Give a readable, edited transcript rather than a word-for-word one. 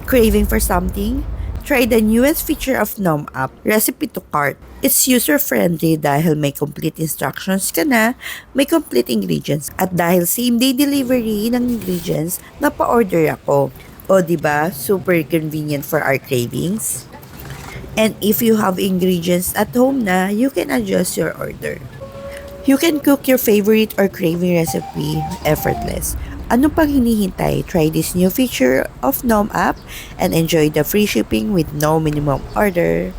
Craving for something? Try the newest feature of NOM app, Recipe to Cart. It's user-friendly dahil may complete instructions ka na, may complete ingredients, at dahil same-day delivery ng ingredients na pa-order ako. O diba, super convenient for our cravings? And if you have ingredients at home na, you can adjust your order. You can cook your favorite or craving recipe effortless. Ano pang hinihintay? Try this new feature of NOM app and enjoy the free shipping with no minimum order.